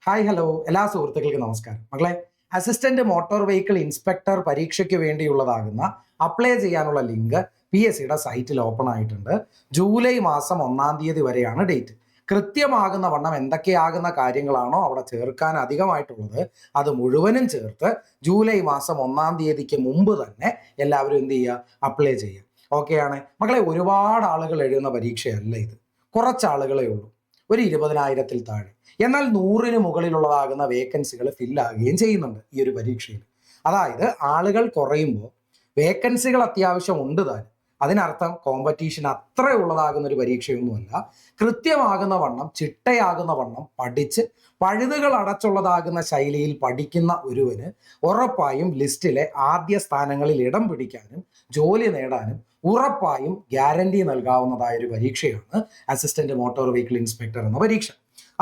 Hi hello എല്ലാ സുഹൃത്തുക്കൾക്കും നമസ്കാരം. മക്കളെ, അസിസ്റ്റന്റ് മോട്ടോർ വെഹിക്കിൾ ഇൻസ്പെക്ടർ പരീക്ഷയ്ക്ക് വേണ്ടിയുള്ളതാകുന്ന അപ്ലൈ ചെയ്യാനുള്ള ലിങ്ക് PSCയുടെ സൈറ്റിൽ ഓപ്പൺ ആയിട്ടുണ്ട്. ജൂലൈ മാസം 1 വരെയാണ് ഡേറ്റ്. കൃത്യമാകുന്ന വണ്ണം എന്തൊക്കെയാകുന്ന കാര്യങ്ങളാണോ അവിടെ ചേർക്കാൻ അധികമായിട്ടുള്ളത് അത് മുഴുവനും ചേർത്ത് ജൂലൈ മാസം 1 മുമ്പ് തന്നെ എല്ലാവരും എന്ത് ചെയ്യുക, അപ്ലൈ ചെയ്യുക. ഓക്കെയാണ് മക്കളെ. ഒരുപാട് ആളുകൾ എഴുതുന്ന പരീക്ഷയല്ല ഇത്. കുറച്ച് ആളുകളേ ഉള്ളൂ, ഒരു 20,000-ൽ താഴെ. എന്നാൽ 100-ന് മുകളിലുള്ളതാകുന്ന വേക്കൻസികൾ ഫില്ലാകുകയും ചെയ്യുന്നുണ്ട് ഈ ഒരു പരീക്ഷയിൽ. അതായത് ആളുകൾ കുറയുമ്പോൾ വേക്കൻസികൾ അത്യാവശ്യം ഉണ്ട് താനും. അതിനർത്ഥം കോമ്പറ്റീഷൻ അത്ര ഉള്ളതാകുന്ന ഒരു പരീക്ഷയൊന്നുമല്ല. കൃത്യമാകുന്ന വണ്ണം, ചിട്ടയാകുന്ന വണ്ണം പഠിച്ച് പഴുതുകൾ അടച്ചുള്ളതാകുന്ന ശൈലിയിൽ പഠിക്കുന്ന ഒരുവന് ഉറപ്പായും ലിസ്റ്റിലെ ആദ്യ സ്ഥാനങ്ങളിൽ ഇടം പിടിക്കാനും ജോലി നേടാനും ഉറപ്പായും ഗ്യാരണ്ടി നൽകാവുന്നതായ ഒരു പരീക്ഷയാണ് അസിസ്റ്റന്റ് മോട്ടോർ വെഹിക്കിൾ ഇൻസ്പെക്ടർ എന്ന പരീക്ഷ.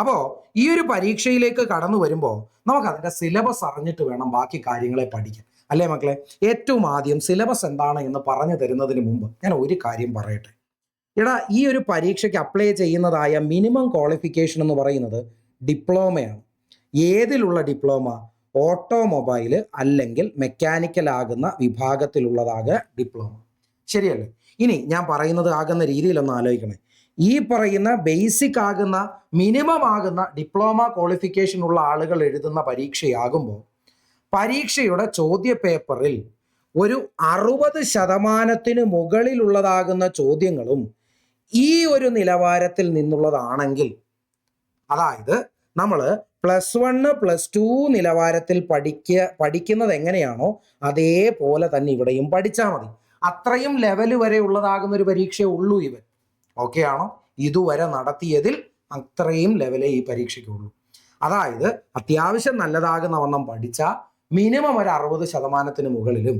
അപ്പോൾ ഈ ഒരു പരീക്ഷയിലേക്ക് കടന്നു വരുമ്പോൾ നമുക്ക് അതിന്റെ സിലബസ് അറിഞ്ഞിട്ട് വേണം ബാക്കി കാര്യങ്ങളെ പഠിക്കാൻ, അല്ലേ മക്കളെ? ഏറ്റവും ആദ്യം സിലബസ് എന്താണ് എന്ന് പറഞ്ഞു തരുന്നതിന് മുമ്പ് ഞാൻ ഒരു കാര്യം പറയട്ടെ. ഈ ഒരു പരീക്ഷയ്ക്ക് അപ്ലൈ ചെയ്യുന്നതായ മിനിമം ക്വാളിഫിക്കേഷൻ എന്ന് പറയുന്നത് ഡിപ്ലോമയാണ്. ഏതിലുള്ള ഡിപ്ലോമ? ഓട്ടോമൊബൈൽ അല്ലെങ്കിൽ മെക്കാനിക്കൽ ആകുന്ന വിഭാഗത്തിലുള്ളതാകുക ഡിപ്ലോമ. ശരിയല്ലേ? ഇനി ഞാൻ പറയുന്നത് ആകുന്ന രീതിയിലൊന്ന് ആലോചിക്കണേ. ഈ പറയുന്ന ബേസിക് ആകുന്ന മിനിമം ആകുന്ന ഡിപ്ലോമ ക്വാളിഫിക്കേഷൻ ഉള്ള ആളുകൾ എഴുതുന്ന പരീക്ഷയാകുമ്പോൾ പരീക്ഷയുടെ ചോദ്യ പേപ്പറിൽ ഒരു 60% മുകളിലുള്ളതാകുന്ന ചോദ്യങ്ങളും ഈ ഒരു നിലവാരത്തിൽ നിന്നുള്ളതാണെങ്കിൽ, അതായത് നമ്മൾ +1 +2 നിലവാരത്തിൽ പഠിക്കുന്നത് എങ്ങനെയാണോ അതേപോലെ തന്നെ ഇവിടെയും പഠിച്ചാൽ മതി. അത്രയും ലെവൽ വരെ ഉള്ളതാകുന്ന ഒരു പരീക്ഷയേ ഉള്ളൂ ഇവൻ. ഓക്കെ ആണോ? ഇതുവരെ നടത്തിയതിൽ അത്രയും ലെവലേ ഈ പരീക്ഷയ്ക്കുള്ളൂ. അതായത് അത്യാവശ്യം നല്ലതാകുന്ന വണ്ണം പഠിച്ചാൽ മിനിമം ഒരു 60% മുകളിലും,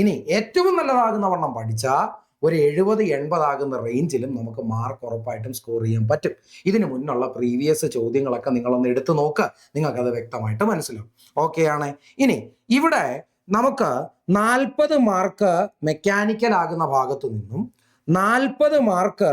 ഇനി ഏറ്റവും നല്ലതാകുന്ന വണ്ണം പഠിച്ചാൽ ഒരു 70-80 ആകുന്ന റേഞ്ചിലും നമുക്ക് മാർക്ക് ഉറപ്പായിട്ടും സ്കോർ ചെയ്യാൻ പറ്റും. ഇതിനു മുന്നുള്ള പ്രീവിയസ് ചോദ്യങ്ങളൊക്കെ നിങ്ങളൊന്ന് എടുത്തു നോക്കുക, നിങ്ങൾക്കത് വ്യക്തമായിട്ട് മനസ്സിലാവും. ഓക്കെ ആണ്. ഇനി ഇവിടെ നമുക്ക് 40 മാർക്ക് മെക്കാനിക്കൽ ആകുന്ന ഭാഗത്തു നിന്നും 40 മാർക്ക്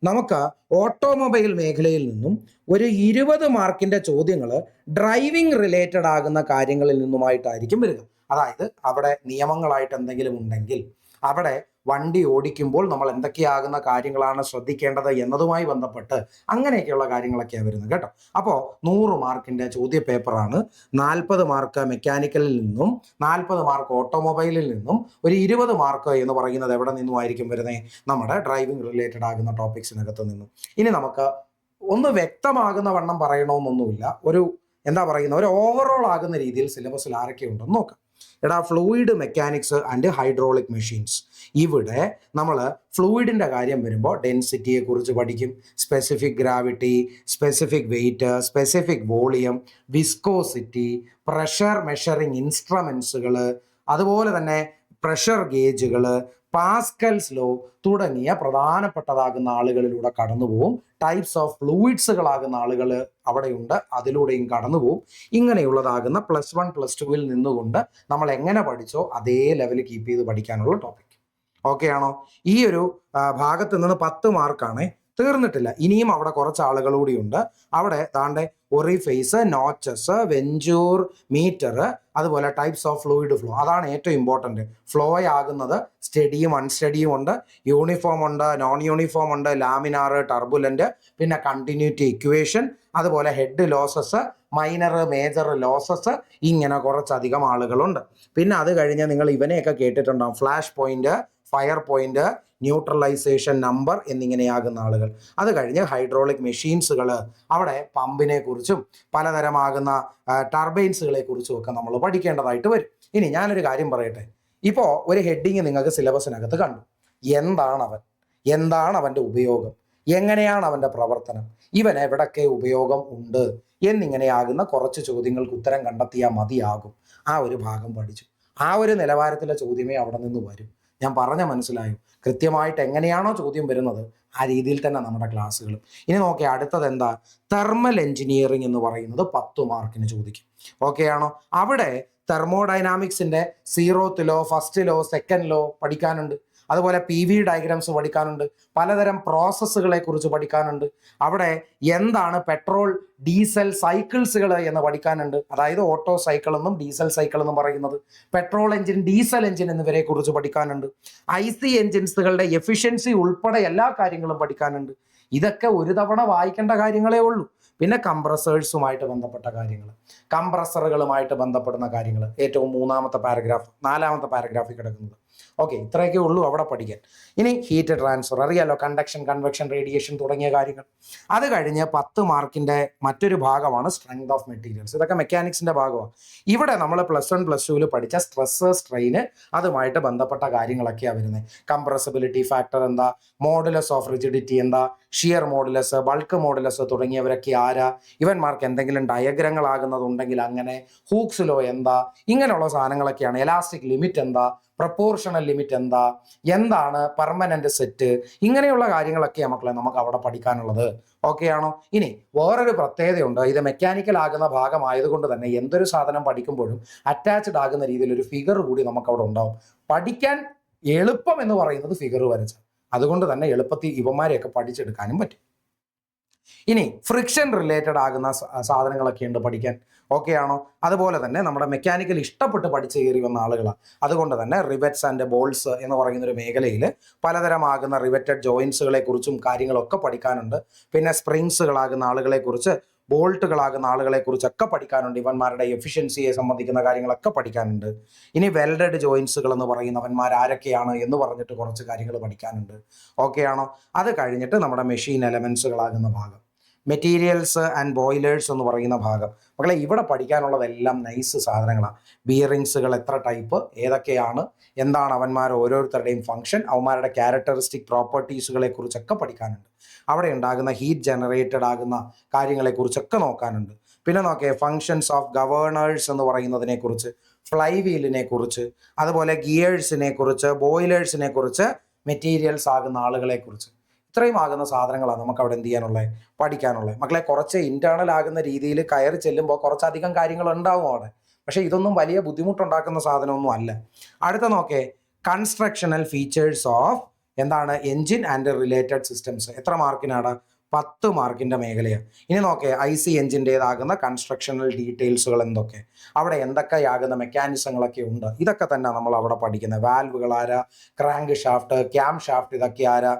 നമുക്ക് ഓട്ടോമൊബൈൽ മേഖലയിൽ നിന്നും ഒരു 20 മാർക്കിന്റെ ചോദ്യങ്ങൾ ഡ്രൈവിംഗ് റിലേറ്റഡ് ആകുന്ന കാര്യങ്ങളിൽ നിന്നുമായിട്ടായിരിക്കും വരിക. അതായത് അവിടെ നിയമങ്ങളായിട്ട് എന്തെങ്കിലും ഉണ്ടെങ്കിൽ, അവിടെ വണ്ടി ഓടിക്കുമ്പോൾ നമ്മൾ എന്തൊക്കെയാകുന്ന കാര്യങ്ങളാണ് ശ്രദ്ധിക്കേണ്ടത് എന്നതുമായി ബന്ധപ്പെട്ട് അങ്ങനെയൊക്കെയുള്ള കാര്യങ്ങളൊക്കെയാണ് വരുന്നത് കേട്ടോ. അപ്പോൾ 100 മാർക്കിന്റെ ചോദ്യ പേപ്പറാണ്. 40 മാർക്ക് മെക്കാനിക്കലിൽ നിന്നും 40 മാർക്ക് ഓട്ടോമൊബൈലിൽ നിന്നും ഒരു 20 മാർക്ക് എന്ന് പറയുന്നത് എവിടെ നിന്നുമായിരിക്കും വരുന്നത്? നമ്മുടെ ഡ്രൈവിംഗ് റിലേറ്റഡ് ആകുന്ന ടോപ്പിക്സിനകത്ത് നിന്നും. ഇനി നമുക്ക് ഒന്ന് വ്യക്തമാകുന്ന വണ്ണം പറയണമെന്നൊന്നുമില്ല, ഒരു ഒരു ഓവറോൾ ആകുന്ന രീതിയിൽ സിലബസിൽ ആരൊക്കെ ഉണ്ടെന്ന് നോക്കാം. Fluid mechanics and hydraulic machines. ഇവിടെ നമ്മൾ ഫ്ലൂയിഡിന്റെ കാര്യം വരുമ്പോൾ ഡെൻസിറ്റിയെ കുറിച്ച് പഠിക്കും, specific gravity, specific weight, specific volume, viscosity, pressure measuring ഇൻസ്ട്രുമെന്റ്സുകൾ, അതുപോലെ തന്നെ പ്രഷർ ഗേജുകൾ, പാസ്കൽസ് ലോ തുടങ്ങിയ പ്രധാനപ്പെട്ടതാകുന്ന ആളുകളിലൂടെ കടന്നുപോകും. ടൈപ്സ് ഓഫ് ഫ്ലൂയിഡ്സുകളാകുന്ന ആളുകൾ അവിടെയുണ്ട്, അതിലൂടെയും കടന്നുപോകും. ഇങ്ങനെയുള്ളതാകുന്ന +1 +2-ൽ നിന്നുകൊണ്ട് നമ്മൾ എങ്ങനെ പഠിച്ചോ അതേ ലെവൽ കീപ്പ് ചെയ്ത് പഠിക്കാനുള്ള ടോപ്പിക്. ഓക്കെ ആണോ? ഈ ഒരു ഭാഗത്ത് നിന്ന് 10 മാർക്കാണ്. തീർന്നിട്ടില്ല, ഇനിയും അവിടെ കുറച്ച് ആളുകൾ കൂടിയുണ്ട്. അവിടെ താണ്ടെ ഒറിഫേസ്, നോച്ചസ്, വെഞ്ചൂർ, മീറ്റർ, അതുപോലെ ടൈപ്സ് ഓഫ് ഫ്ലൂയിഡ് ഫ്ലോ. അതാണ് ഏറ്റവും ഇമ്പോർട്ടൻറ്റ്. ഫ്ലോ ആകുന്നത് സ്റ്റഡിയും അൺസ്റ്റഡിയും ഉണ്ട്, യൂണിഫോം ഉണ്ട്, നോൺ യൂണിഫോം ഉണ്ട്, ലാമിനാർ, ടർബുലന്റ്, പിന്നെ കണ്ടിന്യൂറ്റി ഇക്വേഷൻ, അതുപോലെ head losses, minor major losses, ഇങ്ങനെ കുറച്ചധികം ആളുകളുണ്ട്. പിന്നെ അത് കഴിഞ്ഞ് നിങ്ങൾ ഇവനെയൊക്കെ കേട്ടിട്ടുണ്ടാവും, flash point, fire point, neutralization number എന്നിങ്ങനെയാകുന്ന ആളുകൾ. അത് കഴിഞ്ഞ് ഹൈഡ്രോളിക് മെഷീൻസുകൾ, അവിടെ പമ്പിനെ കുറിച്ചും പലതരമാകുന്ന ടർബൈൻസുകളെ കുറിച്ചും ഒക്കെ നമ്മൾ പഠിക്കേണ്ടതായിട്ട് വരും. ഇനി ഞാനൊരു കാര്യം പറയട്ടെ. ഇപ്പോൾ ഒരു ഹെഡിങ് നിങ്ങൾക്ക് സിലബസിനകത്ത് കണ്ടു. എന്താണ് അവൻ്റെ ഉപയോഗം, എങ്ങനെയാണ് അവൻ്റെ പ്രവർത്തനം, ഇവൻ എവിടൊക്കെ ഉപയോഗം ഉണ്ട് എന്നിങ്ങനെയാകുന്ന കുറച്ച് ചോദ്യങ്ങൾക്ക് ഉത്തരം കണ്ടെത്തിയാൽ മതിയാകും. ആ ഒരു ഭാഗം പഠിച്ചു. ആ ഒരു നിലവാരത്തിലെ ചോദ്യമേ അവിടെ നിന്ന് വരും. ഞാൻ പറഞ്ഞ മനസ്സിലായോ? കൃത്യമായിട്ട് എങ്ങനെയാണോ ചോദ്യം വരുന്നത് ആ രീതിയിൽ തന്നെ നമ്മുടെ ക്ലാസ്സുകളും. ഇനി നോക്കി അടുത്തത് എന്താ? തെർമൽ എഞ്ചിനീയറിംഗ് എന്ന് പറയുന്നത് 10 മാർക്കിന് ചോദിക്കും. ഓക്കെ ആണോ? അവിടെ തെർമോഡൈനാമിക്സിന്റെ 0th law, 1st law, 2nd law പഠിക്കാനുണ്ട്. അതുപോലെ PV ഡയഗ്രാംസ് പഠിക്കാനുണ്ട്, പലതരം പ്രോസസ്സുകളെ കുറിച്ച് പഠിക്കാനുണ്ട്, അവിടെ എന്താണ് പെട്രോൾ ഡീസൽ സൈക്കിൾസുകൾ എന്ന് പഠിക്കാനുണ്ട്, അതായത് ഓട്ടോ സൈക്കിൾ എന്നും ഡീസൽ സൈക്കിൾ എന്നും പറയുന്നത്, പെട്രോൾ എഞ്ചിൻ ഡീസൽ എഞ്ചിൻ എന്നിവരെ കുറിച്ച് പഠിക്കാനുണ്ട്, IC എഞ്ചിൻസുകളുടെ എഫിഷ്യൻസി ഉൾപ്പെടെ എല്ലാ കാര്യങ്ങളും പഠിക്കാനുണ്ട്. ഇതൊക്കെ ഒരു തവണ വായിക്കേണ്ട കാര്യങ്ങളേ ഉള്ളൂ. പിന്നെ കംപ്രസേഴ്സുമായിട്ട് ബന്ധപ്പെട്ട കാര്യങ്ങൾ, കംപ്രസറുകളുമായിട്ട് ബന്ധപ്പെടുന്ന കാര്യങ്ങൾ, ഏറ്റവും നാലാമത്തെ പാരഗ്രാഫിൽ കിടക്കുന്നത്. ഓക്കെ, ഇത്രയൊക്കെ ഉള്ളൂ അവിടെ പഠിക്കാൻ. ഇനി ഹീറ്റ് ട്രാൻസ്ഫർ അറിയാലോ, കണ്ടക്ഷൻ, കൺവെക്ഷൻ, റേഡിയേഷൻ തുടങ്ങിയ കാര്യങ്ങൾ. അത് കഴിഞ്ഞ് 10 മാർക്കിന്റെ മറ്റൊരു ഭാഗമാണ് സ്ട്രെങ്ത് ഓഫ് മെറ്റീരിയൽസ്. ഇതൊക്കെ മെക്കാനിക്സിന്റെ ഭാഗമാണ്. ഇവിടെ നമ്മൾ +1 +2 പഠിച്ച സ്ട്രെസ്, സ്ട്രെയിന്, അതുമായിട്ട് ബന്ധപ്പെട്ട കാര്യങ്ങളൊക്കെയാണ് വരുന്നത്. കംപ്രസിബിലിറ്റി ഫാക്ടർ എന്താ, മോഡുലസ് ഓഫ് റിജിഡിറ്റി എന്താ, ഷിയർ മോഡുലസ്, ബൾക്ക് മോഡുലസ് തുടങ്ങിയവരൊക്കെ ആരാ, ഇവന്മാർക്ക് എന്തെങ്കിലും ഡയഗ്രങ്ങളാകുന്നതുണ്ടെങ്കിൽ അങ്ങനെ, ഹൂക്സ് ലോ എന്താ, ഇങ്ങനെയുള്ള സാധനങ്ങളൊക്കെയാണ്. എലാസ്റ്റിക് ലിമിറ്റ് എന്താ, പ്രപ്പോർഷണൽ ലിമിറ്റ് എന്താ, എന്താണ് പെർമനന്റ് സെറ്റ്, ഇങ്ങനെയുള്ള കാര്യങ്ങളൊക്കെ മക്കളെ നമുക്ക് അവിടെ പഠിക്കാനുള്ളത്. ഓക്കെ ആണോ? ഇനി വേറൊരു പ്രത്യേകതയുണ്ട്. ഇത് മെക്കാനിക്കൽ ആകുന്ന ഭാഗമായതുകൊണ്ട് തന്നെ എന്തൊരു സാധനം പഠിക്കുമ്പോഴും അറ്റാച്ച്ഡ് ആകുന്ന രീതിയിൽ ഒരു ഫിഗർ കൂടി നമുക്ക് അവിടെ ഉണ്ടാവും. പഠിക്കാൻ എളുപ്പം എന്ന് പറയുന്നത് ഫിഗർ വരച്ച, അതുകൊണ്ട് തന്നെ എളുപ്പത്തിൽ ഇവന്മാരെയൊക്കെ പഠിച്ചെടുക്കാനും പറ്റും. ഇനി ഫ്രിക്ഷൻ റിലേറ്റഡ് ആകുന്ന സാധനങ്ങളൊക്കെ ഉണ്ട് പഠിക്കാൻ. ഓക്കെ ആണോ? അതുപോലെ തന്നെ നമ്മുടെ മെക്കാനിക്കൽ ഇഷ്ടപ്പെട്ട് പഠിച്ചു കയറി വന്ന ആളുകളാണ്. അതുകൊണ്ട് തന്നെ റിവറ്റ്സ് ആൻഡ് ബോൾസ് എന്ന് പറയുന്ന ഒരു മേഖലയിൽ പലതരമാകുന്ന റിവറ്റഡ് ജോയിൻസുകളെ കുറിച്ചും കാര്യങ്ങളൊക്കെ പഠിക്കാനുണ്ട്. പിന്നെ സ്പ്രിങ്സുകളാകുന്ന ആളുകളെ കുറിച്ച്, ബോൾട്ടുകളാകുന്ന ആളുകളെ കുറിച്ചൊക്കെ പഠിക്കാനുണ്ട്. ഇവന്മാരുടെ എഫിഷ്യൻസിയെ സംബന്ധിക്കുന്ന കാര്യങ്ങളൊക്കെ പഠിക്കാനുണ്ട്. ഇനി വെൽഡഡ് ജോയിൻസുകൾ എന്ന് പറയുന്നവന്മാർ ആരൊക്കെയാണ് എന്ന് പറഞ്ഞിട്ട് കുറച്ച് കാര്യങ്ങൾ പഠിക്കാനുണ്ട്. ഓക്കെ ആണോ? അത് കഴിഞ്ഞിട്ട് നമ്മുടെ മെഷീൻ എലമെന്റ്സുകളാകുന്ന ഭാഗം, മെറ്റീരിയൽസ് ആൻഡ് ബോയിലേഴ്സ് എന്ന് പറയുന്ന ഭാഗം. മക്കളെ ഇവിടെ പഠിക്കാനുള്ളതെല്ലാം നൈസ് സാധനങ്ങളാണ്. ബിയറിങ്സുകൾ എത്ര ടൈപ്പ്, ഏതൊക്കെയാണ്, എന്താണ് അവന്മാർ ഓരോരുത്തരുടെയും ഫംഗ്ഷൻ, അവന്മാരുടെ ക്യാരക്ടറിസ്റ്റിക് പ്രോപ്പർട്ടീസുകളെ കുറിച്ചൊക്കെ പഠിക്കാനുണ്ട്. അവിടെ ഉണ്ടാകുന്ന ഹീറ്റ് ജനറേറ്റഡ് ആകുന്ന കാര്യങ്ങളെക്കുറിച്ചൊക്കെ നോക്കാനുണ്ട്. പിന്നെ നോക്കിയേ, ഫങ്ഷൻസ് ഓഫ് ഗവേണേഴ്സ് എന്ന് പറയുന്നതിനെ കുറിച്ച്, ഫ്ലൈ വീലിനെ കുറിച്ച്, അതുപോലെ ഗിയേഴ്സിനെ കുറിച്ച്, ബോയിലേഴ്സിനെ കുറിച്ച്, മെറ്റീരിയൽസ് ആകുന്ന ആളുകളെ കുറിച്ച്, ഇത്രയും ആകുന്ന സാധനങ്ങളാണ് നമുക്ക് അവിടെ എന്ത് ചെയ്യാനുള്ളത്, പഠിക്കാനുള്ളത്. മക്കളെ കുറച്ച് ഇന്റേണൽ ആകുന്ന രീതിയിൽ കയറി ചെല്ലുമ്പോൾ കുറച്ചധികം കാര്യങ്ങൾ ഉണ്ടാവും അവിടെ. പക്ഷെ ഇതൊന്നും വലിയ ബുദ്ധിമുട്ടുണ്ടാക്കുന്ന സാധനമൊന്നും അല്ല. അടുത്ത നോക്കേ, കൺസ്ട്രക്ഷണൽ ഫീച്ചേഴ്സ് ഓഫ് എന്താണ് എൻജിൻ ആൻഡ് റിലേറ്റഡ് സിസ്റ്റംസ്. എത്ര മാർക്കിനാണ്? 10 മാർക്കിന്റെ മേഖലയാണ്. ഇനി നോക്കേ, IC എഞ്ചിൻ്റെതാകുന്ന കൺസ്ട്രക്ഷണൽ ഡീറ്റെയിൽസുകൾ എന്തൊക്കെ, അവിടെ എന്തൊക്കെയാകുന്ന മെക്കാനിസങ്ങളൊക്കെ ഉണ്ട്, ഇതൊക്കെ തന്നെ നമ്മൾ അവിടെ പഠിക്കുന്നത്. വാൽവുകൾ ആരാ, ക്രാങ്ക് ഷാഫ്റ്റ്, ക്യാം ഷാഫ്റ്റ്, ഇതൊക്കെ ആരാ,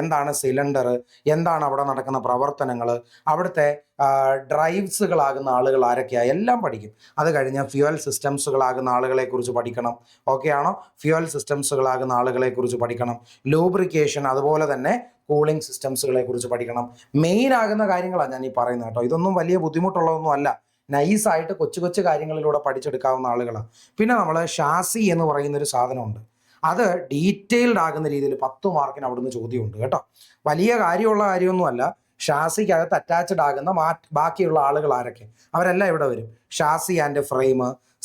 എന്താണ് സിലിണ്ടർ, എന്താണ് അവിടെ നടക്കുന്ന പ്രവർത്തനങ്ങൾ, അവിടുത്തെ ഡ്രൈവ്സുകളാകുന്ന ആളുകൾ ആരൊക്കെയാണ്, എല്ലാം പഠിക്കും. അത് കഴിഞ്ഞ് ഫ്യൂവൽ സിസ്റ്റംസുകളാകുന്ന ആളുകളെ കുറിച്ച് പഠിക്കണം. ഓക്കെ ആണോ? ഫ്യൂവൽ സിസ്റ്റംസുകളാകുന്ന ആളുകളെ കുറിച്ച് പഠിക്കണം. ലൂബ്രിക്കേഷൻ, അതുപോലെ തന്നെ കൂളിംഗ് സിസ്റ്റംസുകളെ കുറിച്ച് പഠിക്കണം. മെയിൻ ആകുന്ന കാര്യങ്ങളാണ് ഞാൻ ഈ പറയുന്നത് കേട്ടോ. ഇതൊന്നും വലിയ ബുദ്ധിമുട്ടുള്ളതൊന്നും അല്ല. നൈസായിട്ട് കൊച്ചു കൊച്ചു കാര്യങ്ങളിലൂടെ പഠിച്ചെടുക്കാവുന്ന ആളുകളാണ്. പിന്നെ നമ്മൾ ഷാസി എന്ന് പറയുന്നൊരു സാധനമുണ്ട്. അത് ഡീറ്റെയിൽഡ് ആകുന്ന രീതിയിൽ 10 മാർക്കിന് അവിടുന്ന് ചോദ്യമുണ്ട് കേട്ടോ. വലിയ കാര്യമുള്ള കാര്യമൊന്നുമല്ല. ഷാസിക്കകത്ത് അറ്റാച്ച്ഡ് ആകുന്ന ബാക്കിയുള്ള ആളുകൾ ആരൊക്കെ, അവരെല്ലാം ഇവിടെ വരും. Chassis and frame,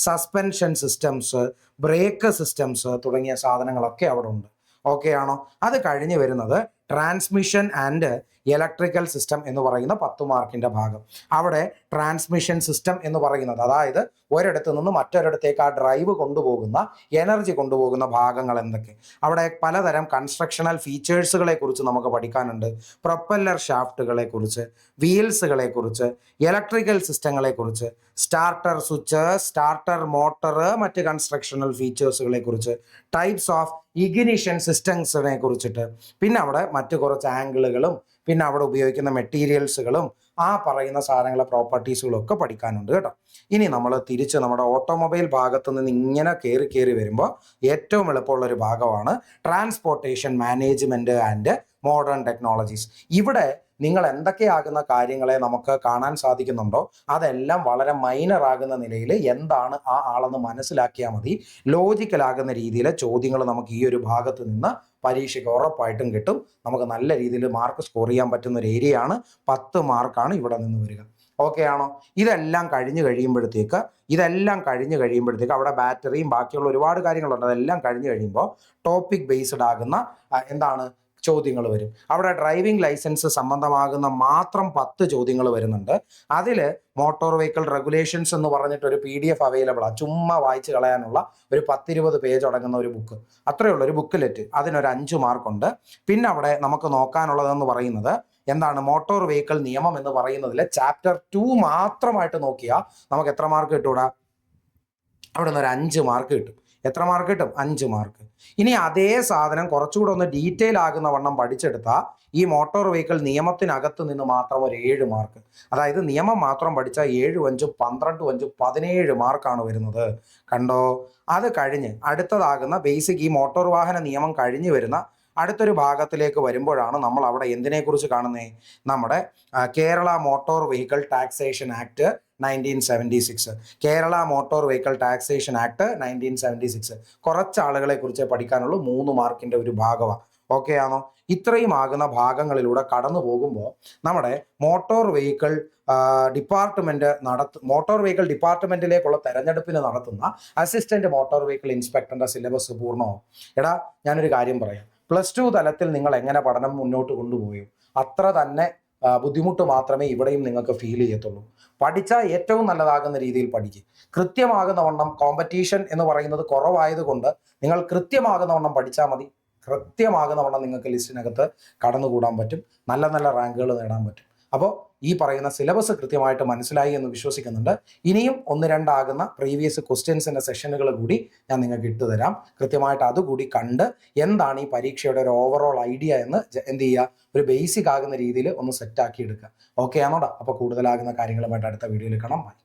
suspension systems, brake systems തുടങ്ങിയ സാധനങ്ങളൊക്കെ അവിടെ ഉണ്ട്. ഓക്കെ ആണോ? അത് കഴിഞ്ഞ് വരുന്നത് ട്രാൻസ്മിഷൻ ആൻഡ് ഇലക്ട്രിക്കൽ സിസ്റ്റം എന്ന് പറയുന്ന 10 മാർക്കിന്റെ ഭാഗം. അവിടെ ട്രാൻസ്മിഷൻ സിസ്റ്റം എന്ന് പറയുന്നത്, അതായത് ഒരിടത്ത് നിന്ന് മറ്റൊരിടത്തേക്ക് ആ ഡ്രൈവ് കൊണ്ടുപോകുന്ന, എനർജി കൊണ്ടുപോകുന്ന ഭാഗങ്ങൾ എന്തൊക്കെ, അവിടെ പലതരം കൺസ്ട്രക്ഷണൽ ഫീച്ചേഴ്സുകളെ കുറിച്ച് നമുക്ക് പഠിക്കാനുണ്ട്. പ്രൊപ്പല്ലർ ഷാഫ്റ്റുകളെ കുറിച്ച്, വീൽസുകളെ കുറിച്ച്, ഇലക്ട്രിക്കൽ സിസ്റ്റങ്ങളെ കുറിച്ച്, സ്റ്റാർട്ടർ സ്വിച്ച്, സ്റ്റാർട്ടർ മോട്ടർ, മറ്റ് കൺസ്ട്രക്ഷണൽ ഫീച്ചേഴ്സുകളെ കുറിച്ച്, ടൈപ്സ് ഓഫ് ഇഗ്നിഷൻ സിസ്റ്റംസിനെ കുറിച്ചിട്ട്, പിന്നെ അവിടെ മറ്റു കുറച്ച് ആംഗിളുകളും, പിന്നെ അവിടെ ഉപയോഗിക്കുന്ന മെറ്റീരിയൽസുകളും, ആ പറയുന്ന സാധനങ്ങളെ പ്രോപ്പർട്ടീസുകളും ഒക്കെ പഠിക്കാനുണ്ട് കേട്ടോ. ഇനി നമ്മൾ തിരിച്ച് നമ്മുടെ ഓട്ടോമൊബൈൽ ഭാഗത്ത് നിന്ന് ഇങ്ങനെ കയറി വരുമ്പോൾ ഏറ്റവും എളുപ്പമുള്ളൊരു ഭാഗമാണ് transportation management and modern technologies. ഇവിടെ നിങ്ങൾ എന്തൊക്കെയാകുന്ന കാര്യങ്ങളെ നമുക്ക് കാണാൻ സാധിക്കുന്നുണ്ടോ, അതെല്ലാം വളരെ മൈനർ ആകുന്ന നിലയിൽ എന്താണ് ആ ആളെന്ന് മനസ്സിലാക്കിയാൽ മതി. ലോജിക്കലാകുന്ന രീതിയിൽ ചോദ്യങ്ങൾ നമുക്ക് ഈ ഒരു ഭാഗത്ത് നിന്ന് പരീക്ഷയ്ക്ക് ഉറപ്പായിട്ടും കിട്ടും. നമുക്ക് നല്ല രീതിയിൽ മാർക്ക് സ്കോർ ചെയ്യാൻ പറ്റുന്ന ഒരു ഏരിയയാണ്. 10 മാർക്കാണ് ഇവിടെ നിന്ന് വരിക. ഓക്കെ ആണോ? ഇതെല്ലാം കഴിഞ്ഞ് കഴിയുമ്പോഴത്തേക്ക് അവിടെ ബാറ്ററിയും ബാക്കിയുള്ള ഒരുപാട് കാര്യങ്ങളുണ്ട്. അതെല്ലാം കഴിഞ്ഞ് കഴിയുമ്പോൾ ടോപ്പിക് ബേസ്ഡ് ആകുന്ന എന്താണ് ചോദ്യങ്ങൾ വരും. അവിടെ ഡ്രൈവിംഗ് ലൈസൻസ് സംബന്ധമാകുന്ന മാത്രം 10 ചോദ്യങ്ങൾ വരുന്നുണ്ട്. അതിൽ മോട്ടോർ വെഹിക്കിൾ റെഗുലേഷൻസ് എന്ന് പറഞ്ഞിട്ട് ഒരു PDF അവൈലബിൾ ആണ്. ചുമ്മാ വായിച്ച് കളയാനുള്ള ഒരു 10-20 പേജ് അടങ്ങുന്ന ഒരു ബുക്ക്, അത്രയുള്ള ഒരു ബുക്കിലെറ്റ്, അതിനൊരു 5 മാർക്കുണ്ട്. പിന്നെ അവിടെ നമുക്ക് നോക്കാനുള്ളതെന്ന് പറയുന്നത് എന്താണ്, മോട്ടോർ വെഹിക്കിൾ നിയമം എന്ന് പറയുന്നതിൽ ചാപ്റ്റർ 2 മാത്രമായിട്ട് നോക്കിയാൽ നമുക്ക് എത്ര മാർക്ക് കിട്ടൂടാ? അവിടെ നിന്ന് ഒരു 5 മാർക്ക് കിട്ടും. എത്ര മാർക്ക് കിട്ടും? 5 മാർക്ക്. ഇനി അതേ സാധനം കുറച്ചുകൂടെ ഒന്ന് ഡീറ്റെയിൽ ആകുന്ന വണ്ണം പഠിച്ചെടുത്താൽ ഈ മോട്ടോർ വെഹിക്കിൾ നിയമത്തിനകത്ത് നിന്ന് മാത്രം ഒരു 7 മാർക്ക്. അതായത് നിയമം മാത്രം പഠിച്ചാൽ 7 5 12 5 17 മാർക്കാണ് വരുന്നത്. കണ്ടോ? അത് കഴിഞ്ഞ് അടുത്തതാകുന്ന ബേസിക് ഈ മോട്ടോർ വാഹന നിയമം കഴിഞ്ഞ് വരുന്ന അടുത്തൊരു ഭാഗത്തിലേക്ക് വരുമ്പോഴാണ് നമ്മൾ അവിടെ എന്തിനെക്കുറിച്ച് കാണുന്നത്? നമ്മുടെ Kerala motor vehicle taxation act 1976, Kerala motor vehicle taxation act 1976. കുറച്ച് ആളുകളെ കുറിച്ച് പഠിക്കാനുള്ളൂ. 3 മാർക്കിന്റെ ഒരു ഭാഗമാണ്. ഓക്കെ ആണോ? ഇത്രയും ആകുന്ന ഭാഗങ്ങളിലൂടെ കടന്നു പോകുമ്പോൾ നമ്മുടെ മോട്ടോർ വെഹിക്കിൾ ഡിപ്പാർട്ട്മെന്റിലേക്കുള്ള തെരഞ്ഞെടുപ്പിന് നടത്തുന്ന അസിസ്റ്റന്റ് മോട്ടോർ വെഹിക്കിൾ ഇൻസ്പെക്ടറിന്റെ സിലബസ് പൂർണ്ണമാവും. എടാ, ഞാനൊരു കാര്യം പറയാം. +2 തലത്തിൽ നിങ്ങൾ എങ്ങനെ പഠനം മുന്നോട്ട് കൊണ്ടുപോയോ അത്ര തന്നെ ബുദ്ധിമുട്ട് മാത്രമേ ഇവിടെയും നിങ്ങൾക്ക് ഫീൽ ചെയ്യത്തുള്ളൂ. പഠിച്ചാൽ ഏറ്റവും നല്ലതാകുന്ന രീതിയിൽ പഠിക്കുക. കൃത്യമാകുന്ന വണ്ണം കോമ്പറ്റീഷൻ എന്ന് പറയുന്നത് കുറവായതുകൊണ്ട് നിങ്ങൾ കൃത്യമാകുന്ന വണ്ണം പഠിച്ചാൽ മതി. കൃത്യമാകുന്ന വണ്ണം നിങ്ങൾക്ക് ലിസ്റ്റിനകത്ത് കടന്നുകൂടാൻ പറ്റും. നല്ല നല്ല റാങ്കുകൾ നേടാൻ പറ്റും. അപ്പോൾ ഈ പറയുന്ന സിലബസ് കൃത്യമായിട്ട് മനസ്സിലായി എന്ന് വിശ്വസിക്കുന്നുണ്ട്. ഇനിയും 1-2 ആകുന്ന പ്രീവിയസ് ക്വസ്റ്റ്യൻസിൻ്റെ സെഷനുകൾ കൂടി ഞാൻ നിങ്ങൾക്ക് ഇട്ടുതരാം. കൃത്യമായിട്ട് അതുകൂടി കണ്ട് എന്താണ് ഈ പരീക്ഷയുടെ ഒരു ഓവറോൾ ഐഡിയ എന്ന് എന്ത് ചെയ്യുക, ഒരു ബേസിക് ആകുന്ന രീതിയിൽ ഒന്ന് സെറ്റാക്കി എടുക്കുക. ഓക്കെ ആണോടാ? അപ്പോൾ കൂടുതലാകുന്ന കാര്യങ്ങളുമായിട്ട് അടുത്ത വീഡിയോയിൽ കാണാം. ബൈ.